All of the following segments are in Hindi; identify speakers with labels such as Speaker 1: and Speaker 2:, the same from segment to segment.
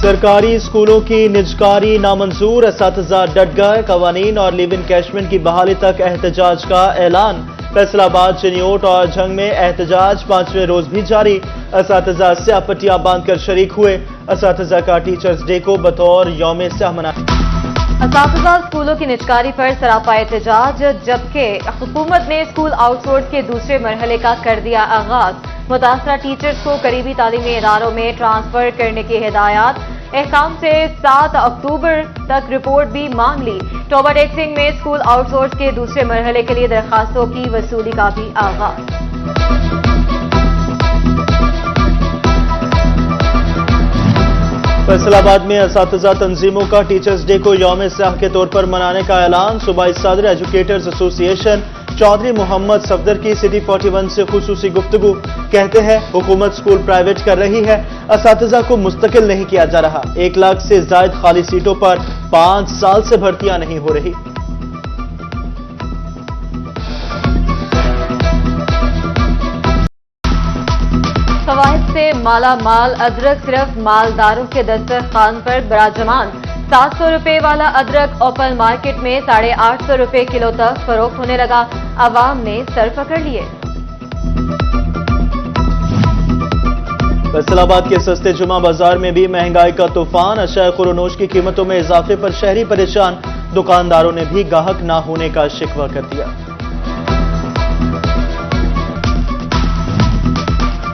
Speaker 1: सरकारी स्कूलों की निजकारी नामंजूर, असातिज़ा डट गए। कवानीन और लिव इन कैशमेंट की बहाली तक एहतजाज का ऐलान। फैसलाबाद, चिन्योट और झंग में एहतजाज 5वें रोज भी जारी। असातिज़ा स्याह पट्टियां बांधकर शरीक हुए। असातिज़ा का टीचर्स डे को बतौर यौम स्याह मनाया।
Speaker 2: असातिज़ा स्कूलों की निजकारी पर सरापा एहतजाज, जबकि हुकूमत ने स्कूल आउटसोर्स के दूसरे मरहले का कर दिया आगाज। मुतासरा टीचर्स को करीबी तालीमी इदारों में ट्रांसफर करने की हिदायत। अहकाम से 7 अक्टूबर तक रिपोर्ट भी मांग ली। टोबा टेक्सिंग में स्कूल आउटसोर्स के दूसरे मरहले के लिए दरखास्तों की वसूली का भी आगाज।
Speaker 1: फैसलाबाद में असातिज़ा तंजीमों का टीचर्स डे को यौम स्याह के तौर पर मनाने का ऐलान। सूबाई सदर एजुकेटर्स एसोसिएशन चौधरी मोहम्मद सफदर की सिटी 41 से खुसूसी गुफ्तगू। कहते हैं हुकूमत स्कूल प्राइवेट कर रही है, असातिज़ा को मुस्तकिल नहीं किया जा रहा। 1 लाख से जायद खाली सीटों पर 5 साल से भर्तियां नहीं हो रही।
Speaker 2: फवाहिद से माला माल अदरक सिर्फ मालदारों के दस्तरखान पर बराजमान। 700 रुपए वाला अदरक ओपन मार्केट में 850 रुपए किलो तक फरोख्त होने लगा। अवाम ने सर पकड़ लिए।
Speaker 1: फैसलाबाद के सस्ते जुमा बाजार में भी महंगाई का तूफान। अशाए खुरोनोश की कीमतों में इजाफे पर शहरी परेशान। दुकानदारों ने भी गाहक ना होने का शिकवा कर दिया।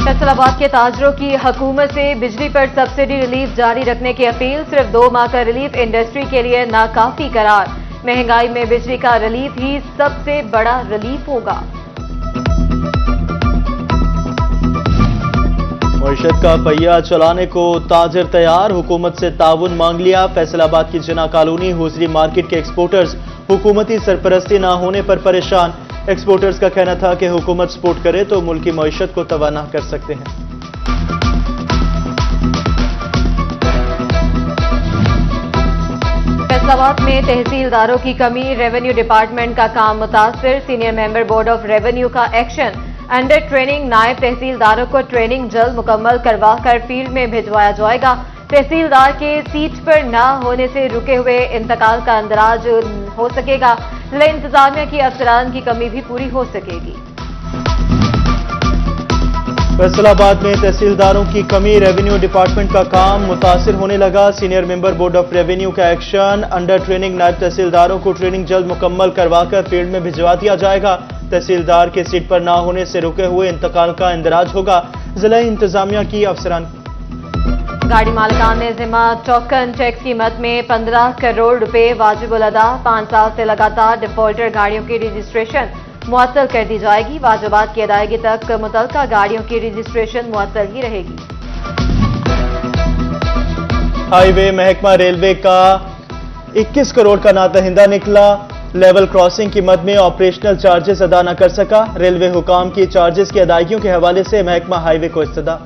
Speaker 2: फैसलाबाद के ताजरों की हुकूमत से बिजली पर सब्सिडी रिलीफ जारी रखने की अपील। सिर्फ 2 माह का रिलीफ इंडस्ट्री के लिए नाकाफी करार। महंगाई में बिजली का रिलीफ ही सबसे बड़ा रिलीफ होगा।
Speaker 1: मईशत का पहिया चलाने को ताजिर तैयार। हुकूमत से ताउन मांग लिया। फैसलाबाद की जिना कॉलोनी हुजरी मार्केट के एक्सपोर्टर्स हुकूमती सरपरस्ती न होने पर परेशान। एक्सपोर्टर्स का कहना था कि हुकूमत सपोर्ट करे तो मुल्क की मईशत को तवाना कर सकते हैं।
Speaker 2: फैसलाबाद में तहसीलदारों की कमी। रेवेन्यू डिपार्टमेंट का काम मुतासिर। Senior member board of revenue का एक्शन। अंडर ट्रेनिंग नायब तहसीलदारों को ट्रेनिंग जल्द मुकम्मल करवाकर फील्ड में भिजवाया जाएगा। तहसीलदार के सीट पर न होने से रुके हुए इंतकाल का अंदराज हो सकेगा। जिला इंतजामिया की अफसरान की कमी भी पूरी हो सकेगी।
Speaker 1: फैसलाबाद में तहसीलदारों की कमी। रेवेन्यू डिपार्टमेंट का काम मुतासिर होने लगा। Senior member board of revenue का एक्शन। अंडर ट्रेनिंग नायब तहसीलदारों को ट्रेनिंग जल्द मुकम्मल करवाकर फील्ड में भिजवा दिया जाएगा। तहसीलदार के सीट पर न होने से रुके हुए इंतकाल का इंदराज होगा। जिला इंतजामिया की अफसरान।
Speaker 2: गाड़ी मालिकान ने जिम्मा टोकन टैक्स कीमत में 15 करोड़ रुपए वाजिबुल अदा। 5 साल से लगातार डिफॉल्टर गाड़ियों की रजिस्ट्रेशन मुअत्तल कर दी जाएगी। वाजिबात की अदायगी तक मुतल्लिका गाड़ियों की रजिस्ट्रेशन मुअत्तल ही रहेगी।
Speaker 1: हाईवे महकमा रेलवे का 21 करोड़ का नादहिंदा निकला। लेवल क्रॉसिंग की मद में ऑपरेशनल चार्जेस अदा न कर सका। रेलवे हुकाम की चार्जेस की अदायगियों के हवाले से महकमा हाईवे को इस्तदा।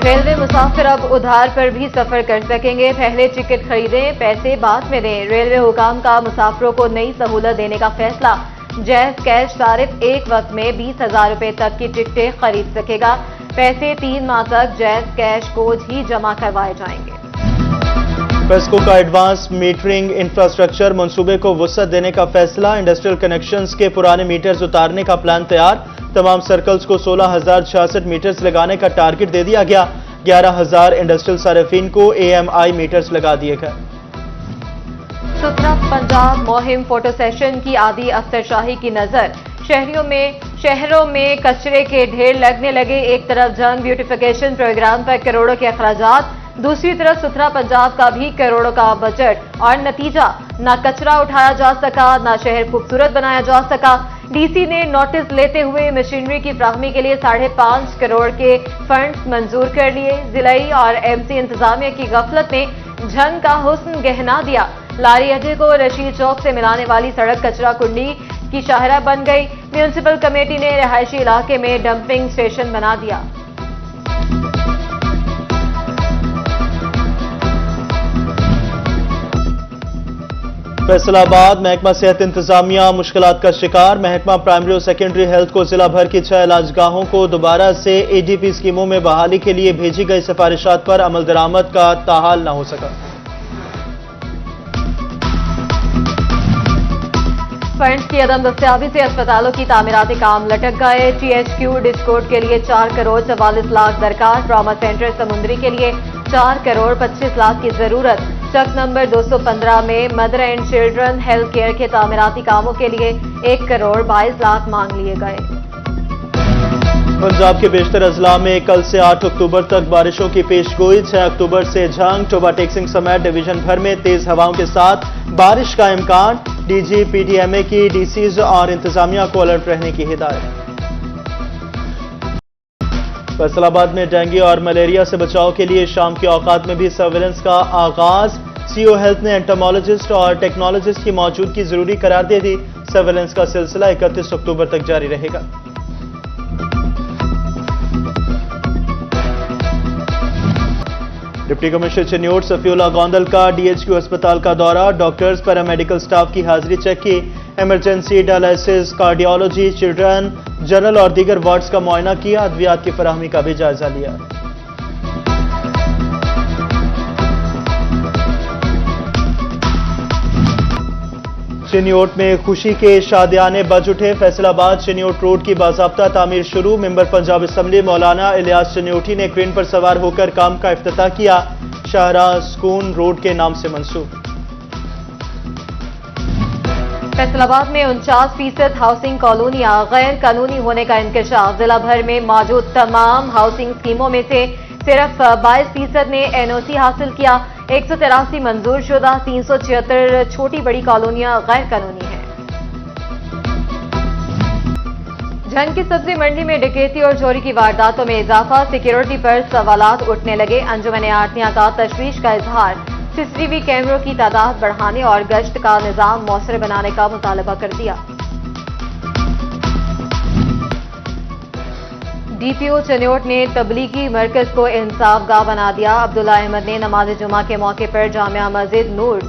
Speaker 2: रेलवे मुसाफिर अब उधार पर भी सफर कर सकेंगे। पहले टिकट खरीदें, पैसे बाद में दें। रेलवे हुकाम का मुसाफिरों को नई सहूलत देने का फैसला। जैज कैश सारिफ एक वक्त में 20,000 रुपए तक की टिकटें खरीद सकेगा। पैसे 3 माह तक जैज कैश कोच ही जमा करवाए जाएंगे।
Speaker 1: पेस्को का एडवांस मीटरिंग इंफ्रास्ट्रक्चर मंसूबे को वुसअत देने का फैसला। इंडस्ट्रियल कनेक्शंस के पुराने मीटर्स उतारने का प्लान तैयार। तमाम सर्कल्स को 16,066 मीटर्स लगाने का टारगेट दे दिया गया। 11,000 इंडस्ट्रियल सार्फिन को AMI मीटर्स लगा दिए गए।
Speaker 2: सुथरा पंजाब मुहिम फोटो सेशन की आदि अफसरशाही की नजर। शहरों में कचरे के ढेर लगने लगे। एक तरफ जंग ब्यूटिफिकेशन प्रोग्राम पर करोड़ों के अखराजात, दूसरी तरफ सुथरा पंजाब का भी करोड़ों का बजट और नतीजा, ना कचरा उठाया जा सका, ना शहर खूबसूरत बनाया जा सका। डीसी ने नोटिस लेते हुए मशीनरी की फ्राहमी के लिए 5.5 करोड़ के फंड्स मंजूर कर लिए। जिलाई और MC इंतजामिया की गफलत ने झंग का हुस्न गहना दिया। लारी अड्डे को रशीद चौक से मिलाने वाली सड़क कचरा कुंडी की शाहरा बन गई। म्यूनिसिपल कमेटी ने रिहायशी इलाके में डंपिंग स्टेशन बना दिया।
Speaker 1: फैसलाबाद महकमा सेहत इंतजामिया मुश्किलात का शिकार। महकमा प्राइमरी और सेकेंडरी हेल्थ को जिला भर की 6 इलाजगाहों को दोबारा से एडीपी स्कीमों में बहाली के लिए भेजी गई सिफारिशात पर अमल दरामद का ताहाल न हो सका।
Speaker 2: फंड्स की अदम दस्तियाबी से अस्पतालों की तामीराती काम लटक गए। टीएचक्यू डिस्कोड के लिए 4 करोड़ 44 लाख दरकार। ट्रॉमा सेंटर समुंदरी के लिए 4 करोड़ 25 लाख की जरूरत। चक नंबर 215 में mother and children health care के तामीराती कामों के लिए 1 करोड़ 22 लाख मांग लिए गए।
Speaker 1: पंजाब के बेशतर अजला में कल से 8 अक्टूबर तक बारिशों की पेशगोई। 6 अक्टूबर से झंग टोबा टेक्सिंग समेत डिवीजन भर में तेज हवाओं के साथ बारिश का इम्कान। डीजी पीडीएमए की डीसीज और इंतजामिया को अलर्ट रहने की हिदायत। फैसलाबाद में डेंगू और मलेरिया से बचाव के लिए शाम के औकात में भी सर्वेलेंस का आगाज। सीओ हेल्थ ने एंटोमोलॉजिस्ट और टेक्नोलॉजिस्ट की मौजूदगी जरूरी करार दे दी। सर्वेलेंस का सिलसिला 31 अक्टूबर तक जारी रहेगा। डिप्टी कमिश्नर चिन्योट सफीउल्ला गोंदल का डीएचक्यू अस्पताल का दौरा। डॉक्टर्स पैरामेडिकल स्टाफ की हाजिरी चेक की। Emergency, dialysis, cardiology, children, general और दीगर वार्ड्स का मुआयना किया। अद्वियात की फराहमी का भी जायजा लिया। चिन्योट में खुशी के शादियाने बज उठे। फैसलाबाद चिन्योट रोड की बाज़ाब्ता तामीर शुरू। मेंबर पंजाब असेंबली मौलाना इलियास चिन्योटी ने क्रेन पर सवार होकर काम का इफ्तिताह किया। शाहराह सुकून रोड के नाम से मंसूब।
Speaker 2: फैसलाबाद में 49% हाउसिंग कॉलोनियां गैर कानूनी होने का इंकशाफ। जिला भर में मौजूद तमाम हाउसिंग स्कीमों में से सिर्फ 22% ने एनओसी हासिल किया। 183 मंजूर शुदा, 376 छोटी बड़ी कॉलोनियां गैर कानूनी हैं। झंग की सब्जी मंडी में डकैती और चोरी की वारदातों में इजाफा। सिक्योरिटी पर सवालात उठने लगे। अंजुमन आड़तियां का तशवीश का इजहार। सीसीटीवी कैमरों की तादाद बढ़ाने और गश्त का निजाम मौसर बनाने का मुतालबा कर दिया। डीपीओ चिन्योट ने तबलीगी मरकज को इंसाफ गाह बना दिया। अब्दुल्ला अहमद ने नमाज जुमा के मौके पर जामिया मस्जिद नूर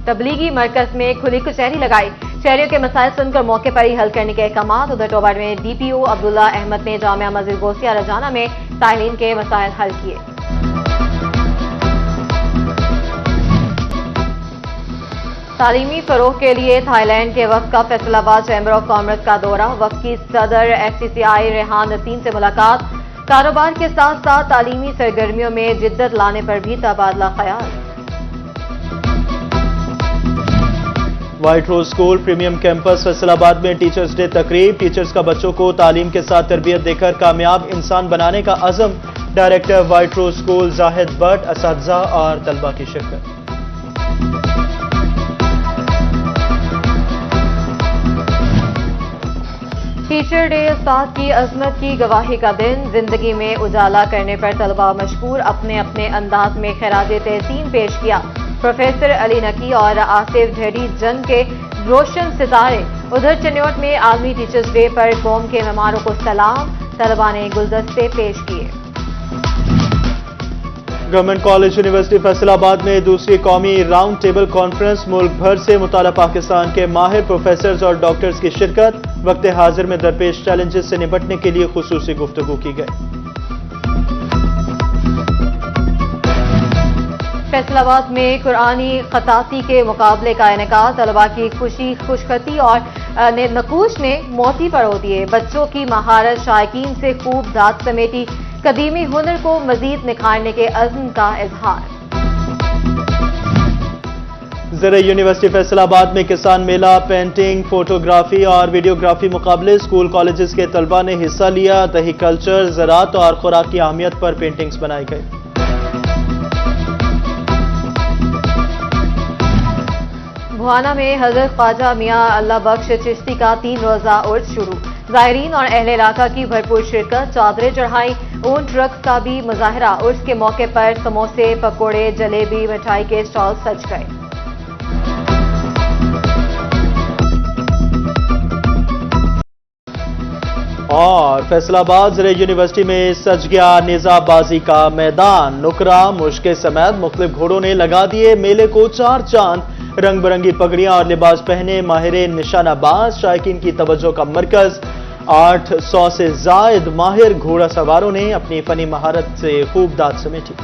Speaker 2: तबलीगी मरकज में खुली कचहरी लगाई। शहरियों के मसाइल सुनकर मौके पर ही हल करने के अहकाम। उधर टोबा में डीपीओ अब्दुल्ला अहमद ने जामिया मस्जिद गोसिया रजाना में तालीम के मसाइल हल किए। तालीमी फरोग के लिए थाईलैंड के वफ्द का फैसलाबाद चैम्बर ऑफ कॉमर्स का दौरा। वफ्द की सदर एफसीसीआई रेहान नसीम से मुलाकात। कारोबार के साथ साथ तालीमी सरगर्मियों में जिद्दत लाने पर भी तबादला ख्याल।
Speaker 1: व्हाइट रोज स्कूल प्रीमियम कैंपस फैसलाबाद में टीचर्स डे तकरीब। टीचर्स का बच्चों को तालीम के साथ तरबियत देकर कामयाब इंसान बनाने का अज़म। डायरेक्टर व्हाइट रोज स्कूल जाहिद भट्ट, असातिज़ा और तलबा की शिरकत।
Speaker 2: टीचर डे उस्ताद की अजमत की गवाही का दिन। जिंदगी में उजाला करने पर तलबा मशकूर। अपने अपने अंदाज में खराजे तहसीन पेश किया। प्रोफेसर अली नकी और आसिफ ढेडी जंग के रोशन सितारे। उधर चिन्योट में आलमी टीचर्स डे पर कौम के मेहमानों को सलाम। तलबा ने गुलदस्ते पेश किए।
Speaker 1: गवर्नमेंट कॉलेज यूनिवर्सिटी फैसलाबाद में दूसरी कौमी राउंड टेबल कॉन्फ्रेंस। मुल्क भर से मुताला पाकिस्तान के माहिर प्रोफेसर्स और डॉक्टर्स की शिरकत। वक्त हाजिर में दरपेश चैलेंजेस से निपटने के लिए खुसूसी गुफ्तगू की गई।
Speaker 2: फैसलाबाद में कुरानी खताती के मुकाबले का इनेकाद। तलबा की खुशी खुशखती और नकूश ने मोती परो दिए। बच्चों की महारत शायकीन से खूब दाद समेटी। कदीमी हुनर को मजीद निखारने के अज़्म का इजहार।
Speaker 1: ज़रा यूनिवर्सिटी फैसलाबाद में किसान मेला, पेंटिंग, फोटोग्राफी और वीडियोग्राफी मुकाबले। स्कूल कॉलेजेस के तलबा ने हिस्सा लिया। दही कल्चर, ज़राअत और खुराक की अहमियत पर पेंटिंग्स बनाई गई।
Speaker 2: भुआना में हजरत ख्वाजा मियां अल्लाह बख्श चिश्ती का 3 रोजा उर्स शुरू। ज़ायरीन और अहले इलाका की भरपूर शिरकत। चादरें चढ़ाई। ऊंट रक्स का भी मुजाहरा। उर्स के मौके पर समोसे, पकोड़े, जलेबी, मिठाई के स्टॉल सज गए।
Speaker 1: और फैसलाबाद ज़रा यूनिवर्सिटी में सज गया निजाबाजी का मैदान। नुकरा, मुश्के समेत मुख्तलिफ घोड़ों ने लगा दिए मेले को 4 चांद। रंग बिरंगी पगड़ियां और लिबास पहने माहिर निशानाबाज शायकीन की तवज्जो का मरकज। 800 से जायद माहिर घोड़ा सवारों ने अपनी फनी महारत से खूब दाद समेटी।